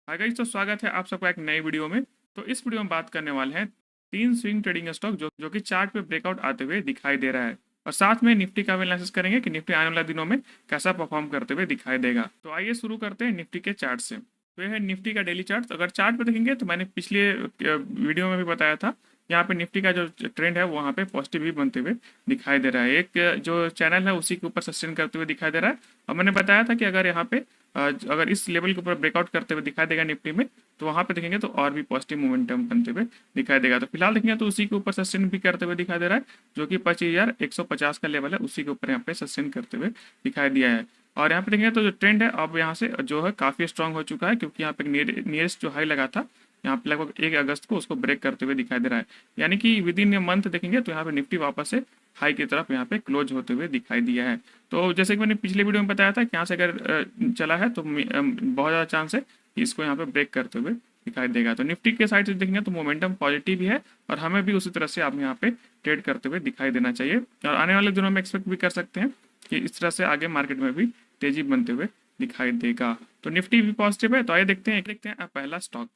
Hi guys, तो स्वागत है आप सबका एक नई वीडियो में। तो इस वीडियो में बात करने वाले हैं तीन स्विंग ट्रेडिंग स्टॉक जो कि चार्ट पे ब्रेकआउट आते हुए दिखाई दे रहा है। और साथ में निफ्टी का भी एनालिसिस करेंगे कि निफ्टी आने वाले दिनों में कैसा परफॉर्म करते हुए दिखाई देगा। तो आइए शुरू करते हैं निफ्टी के चार्ट से। तो यह है निफ्टी का डेली चार्ट। अगर चार्ट पे देखेंगे तो मैंने पिछले वीडियो में भी बताया था, यहाँ पे निफ्टी का जो ट्रेंड है वो वहाँ पे पॉजिटिव ही बनते हुए दिखाई दे रहा है। एक जो चैनल है उसी के ऊपर सस्टेन करते हुए दिखाई दे रहा है। और मैंने बताया था कि अगर यहाँ पे अगर इस लेवल के ऊपर ब्रेकआउट करते हुए दिखाई देगा निफ्टी में, तो वहाँ पे देखेंगे तो और भी पॉजिटिव मोमेंटम बनते हुए दिखाई देगा। तो फिलहाल देखेंगे तो उसी के ऊपर सस्टेन भी करते हुए दिखाई दे रहा है, जो कि 25,150 का लेवल है, उसी के ऊपर यहाँ पे सस्टेन करते हुए दिखाई दिया है। और यहाँ पे देखेंगे तो जो ट्रेंड है अब यहाँ से जो है काफ़ी स्ट्रांग हो चुका है, क्योंकि यहाँ पे नियरेस्ट जो हाई लगा था यहाँ पे लगभग 1 अगस्त को उसको ब्रेक करते हुए दिखाई दे रहा है। यानी कि विद इन ए मंथ देखेंगे तो यहाँ पे निफ्टी वापस से हाई की तरफ यहाँ पे क्लोज होते हुए दिखाई दिया है। तो जैसे कि मैंने पिछले वीडियो में बताया था कि यहाँ से अगर चला है तो बहुत ज़्यादा चांस है कि इसको यहाँ पे ब्रेक करते हुए दिखाई देगा। तो निफ्टी के साइड से देखेंगे तो मोमेंटम पॉजिटिव ही है, और हमें भी उसी तरह से आप यहाँ पे ट्रेड करते हुए दिखाई देना चाहिए। और आने वाले दिनों में एक्सपेक्ट भी कर सकते हैं कि इस तरह से आगे मार्केट में भी तेजी बनते हुए दिखाई देगा। तो निफ्टी भी पॉजिटिव है। तो आइए देखते हैं पहला स्टॉक।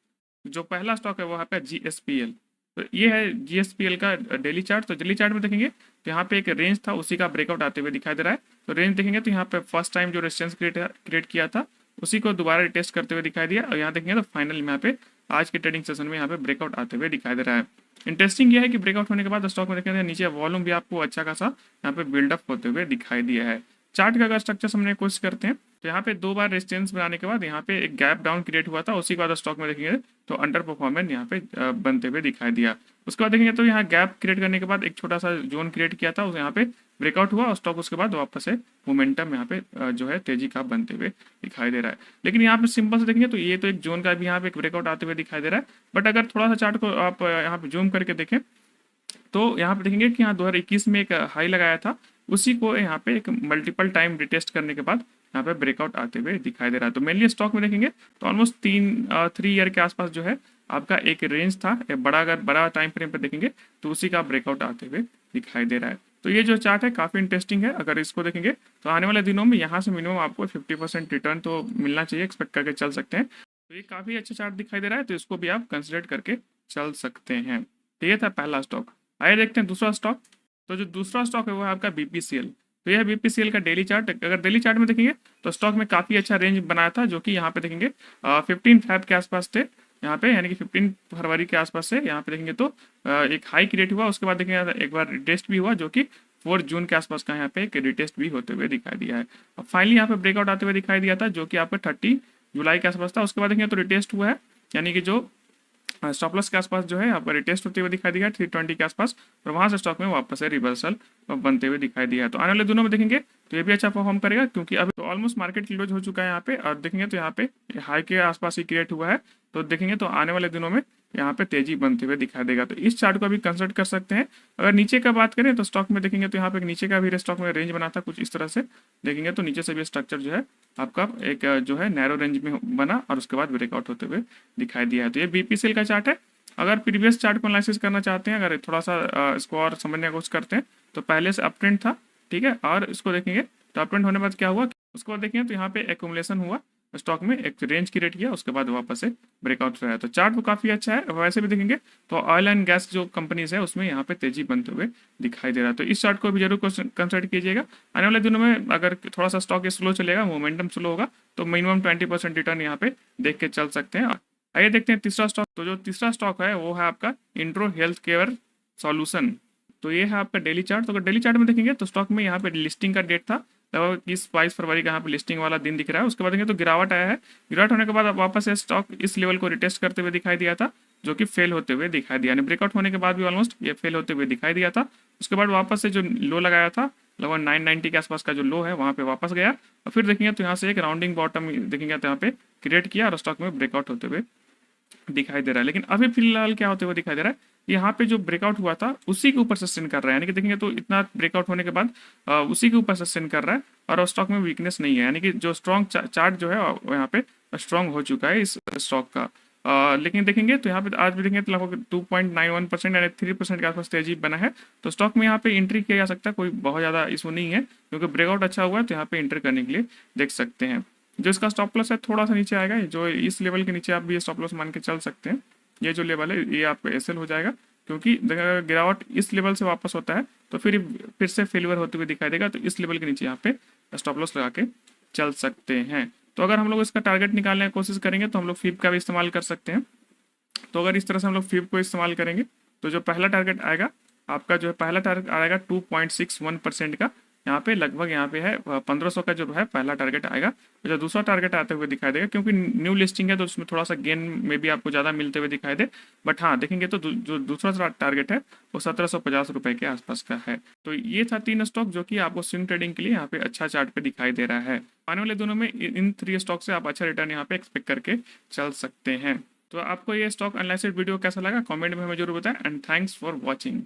जो पहला स्टॉक है वो है आपका GSPL। तो ये है GSPL का डेली चार्ट। तो डेली चार्ट में देखेंगे तो यहाँ पे एक रेंज था, उसी का ब्रेकआउट आते हुए दिखाई दे रहा है। तो रेंज देखेंगे तो यहाँ पे फर्स्ट टाइम जो रेजिस्टेंस क्रिएट किया था उसी को दोबारा टेस्ट करते हुए दिखाई दिया। और यहाँ देखेंगे तो फाइनल में यहाँ पे आज के ट्रेडिंग सेशन में यहाँ पे ब्रेकआउट आते हुए दिखाई दे रहा है। इंटरेस्टिंग ये है कि ब्रेकआउट होने के बाद स्टॉक में देखेंगे नीचे वॉल्यूम भी आपको अच्छा खासा यहाँ पे बिल्डअप होते हुए दिखाई दिया है। चार्ट का अगर स्ट्रक्चर समझने की कोशिश करते हैं तो यहाँ पे 2 बार रेजिस्टेंस बनाने के बाद यहाँ पे एक गैप डाउन क्रिएट हुआ था, उसी के बाद स्टॉक में देखेंगे तो अंडर परफॉर्मेंस यहाँ पे बनते हुए दिखाई दिया। उसके बाद देखेंगे तो यहाँ गैप क्रिएट करने के बाद एक छोटा सा जोन क्रिएट किया था, उस यहाँ पे ब्रेकआउट हुआ और स्टॉक उसके बाद वापस से मोमेंटम यहाँ पे जो है तेजी का बनते हुए दिखाई दे रहा है। लेकिन यहाँ पे सिंपल से देखेंगे तो ये तो एक जोन का भी यहाँ पे एक ब्रेकआउट आते हुए दिखाई दे रहा है। बट अगर थोड़ा सा चार्ट को आप यहाँ पे जूम करके देखें तो यहाँ पे देखेंगे कि यहाँ 2021 में एक हाई लगाया था, उसी को यहाँ पे एक मल्टीपल टाइम रिटेस्ट करने के बाद यहाँ पे ब्रेकआउट आते हुए दिखाई दे रहा है। तो मेनली स्टॉक में देखेंगे तो ऑलमोस्ट 3 ईयर के आसपास जो है आपका एक रेंज था, अगर बड़ा टाइम फ्रेम पे देखेंगे तो उसी का ब्रेकआउट आते हुए दिखाई दे रहा है। तो ये जो चार्ट है काफ़ी इंटरेस्टिंग है। अगर इसको देखेंगे तो आने वाले दिनों में यहाँ से मिनिमम आपको 50% रिटर्न तो मिलना चाहिए, एक्सपेक्ट करके चल सकते हैं। तो ये काफ़ी अच्छा चार्ट दिखाई दे रहा है, तो इसको भी आप कंसिडर करके चल सकते हैं। तो ये था पहला स्टॉक। आइए देखते हैं दूसरा स्टॉक। तो जो दूसरा स्टॉक है वो है आपका BPCL। तो यह BPCL का डेली चार्ट। अगर डेली चार्ट में देखेंगे तो स्टॉक में काफ़ी अच्छा रेंज बनाया था, जो कि यहाँ पे देखेंगे 15 फेब के आसपास थे यहाँ पे, यानी कि 15 फरवरी के आसपास से यहाँ पे देखेंगे तो एक हाई क्रिएट हुआ, उसके बाद देखेंगे एक बार रिटेस्ट भी हुआ, जो कि 4 जून के आसपास का यहाँ पे एक रिटेस्ट भी होते हुए दिखाई दिया है। और फाइनली यहाँ पे ब्रेकआउट आते हुए दिखाई दिया था, जो कि आपका 30 जुलाई के आसपास था। उसके बाद देखेंगे तो रिटेस्ट हुआ है, यानी कि जो स्टॉप लॉस के आसपास जो है आपका रिटेस्ट होते हुए दिखाई दिया 320 के आसपास, और वहां से स्टॉक में वापस से रिवर्सल बनते हुए दिखाई दिया है। तो आने वाले दिनों में देखेंगे तो ये भी अच्छा परफॉर्म करेगा, क्योंकि अभी तो ऑलमोस्ट मार्केट क्लोज हो चुका है यहाँ पे। और देखेंगे तो यहाँ पे हाई के आसपास ही क्रिएट हुआ है, तो देखेंगे तो आने वाले दिनों में यहाँ पे तेजी बनते हुए दिखाई देगा। तो इस चार्ट को अभी कंसिडर कर सकते हैं। अगर नीचे का बात करें तो स्टॉक में देखेंगे तो यहाँ पे नीचे का भी स्टॉक में रेंज बना था कुछ इस तरह से, देखेंगे तो नीचे से भी स्ट्रक्चर जो है आपका एक जो है नैरो रेंज में बना और उसके बाद ब्रेकआउट होते हुए दिखाई दिया है। तो ये BPCL का चार्ट है। अगर प्रीवियस चार्ट को एनालिसिस करना चाहते हैं, अगर थोड़ा सा इसको और समझने की कोशिश करते हैं, तो पहले से अप ट्रेंड था, ठीक है, और इसको देखेंगे तो अप ट्रेंड होने के बाद क्या हुआ, उसके बाद देखेंगे तो यहाँ पे एक्यूमुलेशन हुआ, स्टॉक में एक रेंज क्रिएट किया, उसके बाद वापस से ब्रेकआउट रहा है। तो चार्ट तो काफ़ी अच्छा है। वैसे भी देखेंगे तो ऑयल एंड गैस जो कंपनीज है उसमें यहाँ पे तेजी बनते हुए दिखाई दे रहा है। तो इस चार्ट को भी जरूर कंसिडर कीजिएगा। आने वाले दिनों में अगर थोड़ा सा स्टॉक स्लो चलेगा, मोमेंटम स्लो होगा, तो मिनिमम 20% रिटर्न यहाँ पे देख के चल सकते हैं। आइए देखते हैं तीसरा स्टॉक। तो जो तीसरा स्टॉक है वो है आपका इंट्रो हेल्थ केयर सॉल्यूशन। तो ये है आपका डेली चार्ट। तो अगर डेली चार्ट में देखेंगे तो स्टॉक में यहाँ पे लिस्टिंग का डेट था लगभग 22 फरवरी का, यहाँ पे लिस्टिंग वाला दिन दिख रहा है। उसके बाद देखेंगे तो गिरावट आया है। गिरावट होने के बाद वापस से स्टॉक इस लेवल को रिटेस्ट करते हुए दिखाई दिया था, जो कि फेल होते हुए दिखाई दिया, यानी ब्रेकआउट होने के बाद भी ऑलमोस्ट ये फेल होते हुए दिखाई दिया था। उसके बाद वापस से जो लो लगाया था लगभग 990 के आसपास का जो लो है वहाँ पे वापस गया, और फिर देखेंगे तो यहाँ से एक राउंडिंग बॉटम देखेंगे तो यहाँ पे क्रिएट किया और स्टॉक में ब्रेकआउट होते हुए दिखाई दे रहा है। लेकिन अभी फिलहाल क्या होते हुए दिखाई दे रहा है, यहाँ पे जो ब्रेकआउट हुआ था उसी के ऊपर सस्टेन कर रहा है, यानी कि देखेंगे तो इतना ब्रेकआउट होने के बाद उसी के ऊपर सस्टेन कर रहा है, और स्टॉक में वीकनेस नहीं है, यानी कि जो स्ट्रॉन्ग चार्ट जो है वो यहाँ पे स्ट्रॉन्ग हो चुका है इस स्टॉक का। लेकिन देखेंगे तो यहाँ पे आज भी देखेंगे तो लगभग 2.91% यानी 3% के आसपास तेजी बना है। तो स्टॉक में यहाँ पे एंट्री किया जा सकता है, कोई बहुत ज़्यादा इशू नहीं है, क्योंकि ब्रेकआउट अच्छा हुआ है, तो यहाँ पे एंटर करने के लिए देख सकते हैं। जो इसका स्टॉप लॉस है थोड़ा सा नीचे आएगा, जो इस लेवल के नीचे आप भी स्टॉप लॉस मान के चल सकते हैं। ये जो लेवल है ये आपका एसएल हो जाएगा, क्योंकि अगर गिरावट इस लेवल से वापस होता है तो फिर से फेलियर होते हुए दिखाई देगा, तो इस लेवल के नीचे यहाँ पे स्टॉप लॉस लगा के चल सकते हैं। तो अगर हम लोग इसका टारगेट निकालने की कोशिश करेंगे तो हम लोग फिब का भी इस्तेमाल कर सकते हैं। तो अगर इस तरह से हम लोग फिब को इस्तेमाल करेंगे तो जो पहला टारगेट आएगा आपका, जो है पहला टारगेट आएगा 2.61% का, यहाँ पे लगभग यहाँ पे है 1500 का जो है पहला टारगेट आएगा। तो जो दूसरा टारगेट आते हुए दिखाई देगा, क्योंकि न्यू लिस्टिंग है तो उसमें थोड़ा सा गेन में भी आपको ज़्यादा मिलते हुए दिखाई दे, बट हाँ देखेंगे तो जो दूसरा टारगेट है वो 1750 रुपये के आसपास का है। तो ये था 3 स्टॉक जो कि आपको स्विंग ट्रेडिंग के लिए यहाँ पे अच्छा चार्ट पे दिखाई दे रहा है। आने वाले दिनों में इन 3 स्टॉक से आप अच्छा रिटर्न यहाँ पे एक्सपेक्ट करके चल सकते हैं। तो आपको ये स्टॉक एनालिसिस वीडियो कैसा लगा कमेंट में हमें जरूर बताएं, एंड थैंक्स फॉर वॉचिंग।